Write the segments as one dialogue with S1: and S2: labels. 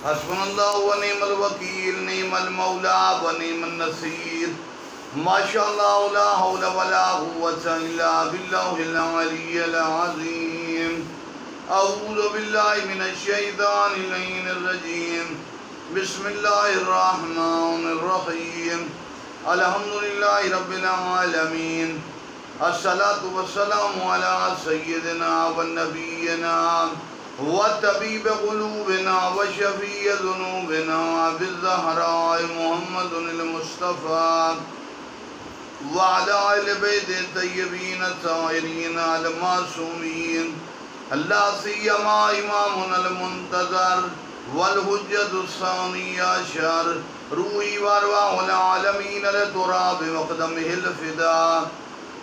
S1: حسبنا اللہ و نعم الوکیل، نعم المولا و نعم النصیر، ما شاء اللہ لا حول ولا قوة الا باللہ العلی العظیم۔ اعوذ باللہ من الشیطان اللعین الرجیم، بسم اللہ الرحمن الرحیم، الحمدللہ رب العالمین، الصلاة والسلام علی سیدنا و نبینا و طبیب قلوبنا و شفیع ذنوبنا بالزہراء محمد المصطفیٰ وعلى آل بیت الطیبین الطاہرین المعصومین، لا سیما امامنا المنتظر والحجۃ الثانی عشر، روحی وارواح العالمین لتراب مقدمہ الفداء،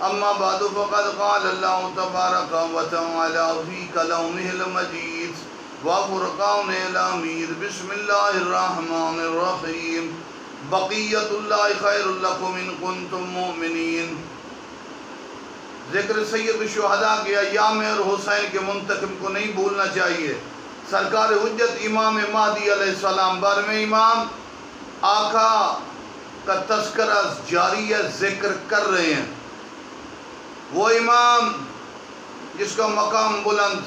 S1: اما بعد فقد قال اللہ تبارک و تعالی فی کلامہ المجید وفرقانہ الحمید، بسم اللہ الرحمن الرحیم، بقیت اللہ خیر لکم ان کنتم مؤمنین۔ ذکر سید الشہداء کے ایام اور حسین کے منتخب کو نہیں بھولنا چاہیے۔ سرکار حجت امام مہدی علیہ السلام، بارہویں امام، آقا کا تذکرہ جاری ہے، ذکر کر رہے ہیں۔ وہ امام جس کا مقام بلند،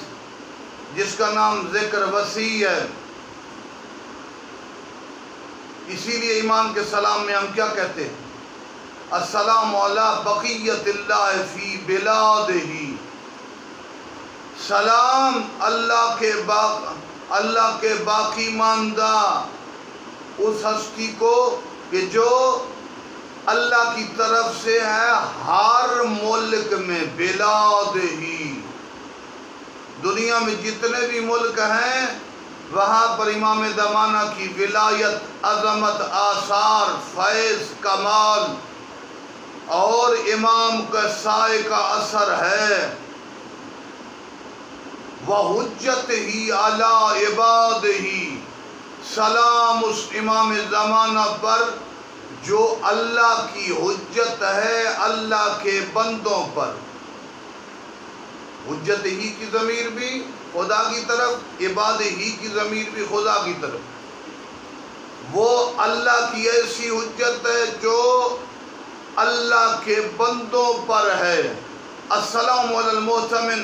S1: جس کا نام ذکر وسیع ہے، اسی لیے امام کے سلام میں ہم کیا کہتے ہیں؟ السلام علی بقیت اللہ فی بلادہ، سلام اللہ کے باقی ماندہ اس ہستی کو کہ جو اللہ کی طرف سے ہے ہر ملک میں، بلادہ، دنیا میں جتنے بھی ملک ہیں وہاں پر امام زمانہ کی ولایت، عظمت، آثار، فیض، کمال اور امام کا سائے کا اثر ہے۔ وَحُجَّتِهِ عَلَىٰ عِبَادِهِ، سلام اس امام زمانہ پر جو اللہ کی حجت ہے اللہ کے بندوں پر۔ حجت ہی کی ضمیر بھی خدا کی طرف، عباد ہی کی ضمیر بھی خدا کی طرف۔ وہ اللہ کی ایسی حجت ہے جو اللہ کے بندوں پر ہے۔ السلام علی المؤتمن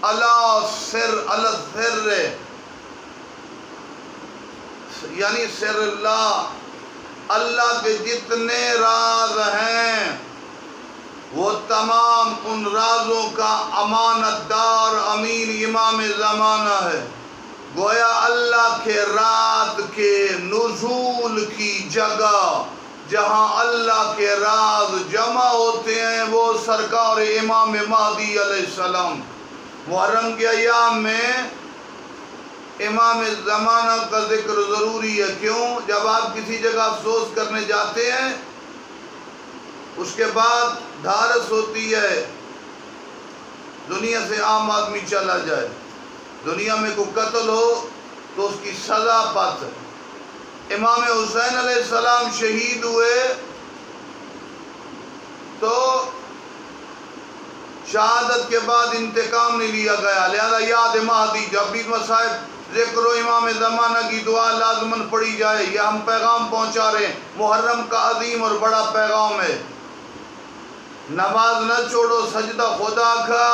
S1: علی السر، یعنی سر اللہ، اللہ کے جتنے راز ہیں وہ تمام ان رازوں کا امانت دار امین امام زمانہ ہے۔ گویا اللہ کے رات کے نزول کی جگہ جہاں اللہ کے راز جمع ہوتے ہیں وہ سرکار امام مہدی علیہ السلام۔ محرم کے ایام میں امام زمانہ کا ذکر ضروری ہے۔ کیوں؟ جب آپ کسی جگہ افسوس کرنے جاتے ہیں اس کے بعد دھارس ہوتی ہے دنیا سے عام آدمی چلا جائے، دنیا میں کوئی قتل ہو تو اس کی سزا پاتا ہے۔ امام حسین علیہ السلام شہید ہوئے تو شہادت کے بعد انتقام نہیں لیا گیا، لہذا یاد مہدی جب بھی مصائب ذکر و امام زمانہ کی دعا لازماً پڑھی جائے۔ یہ ہم پیغام پہنچا رہے ہیں، محرم کا عظیم اور بڑا پیغام ہے۔ نماز نہ چھوڑو، سجدہ خدا کا۔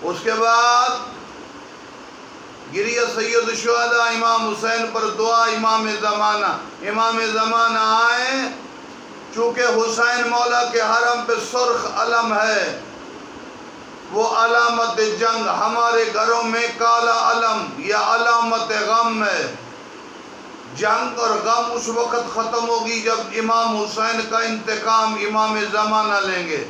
S1: اس کے بعد گریہ سید الشہداء امام حسین پر دعا امام زمانہ آئے، چونکہ حسین مولا کے حرم پہ سرخ علم ہے، وہ علامت جنگ، ہمارے گھروں میں کالا علم یا علامت غم ہے۔ جنگ اور غم اس وقت ختم ہوگی جب امام حسین کا انتقام امام زمانہ لیں گے۔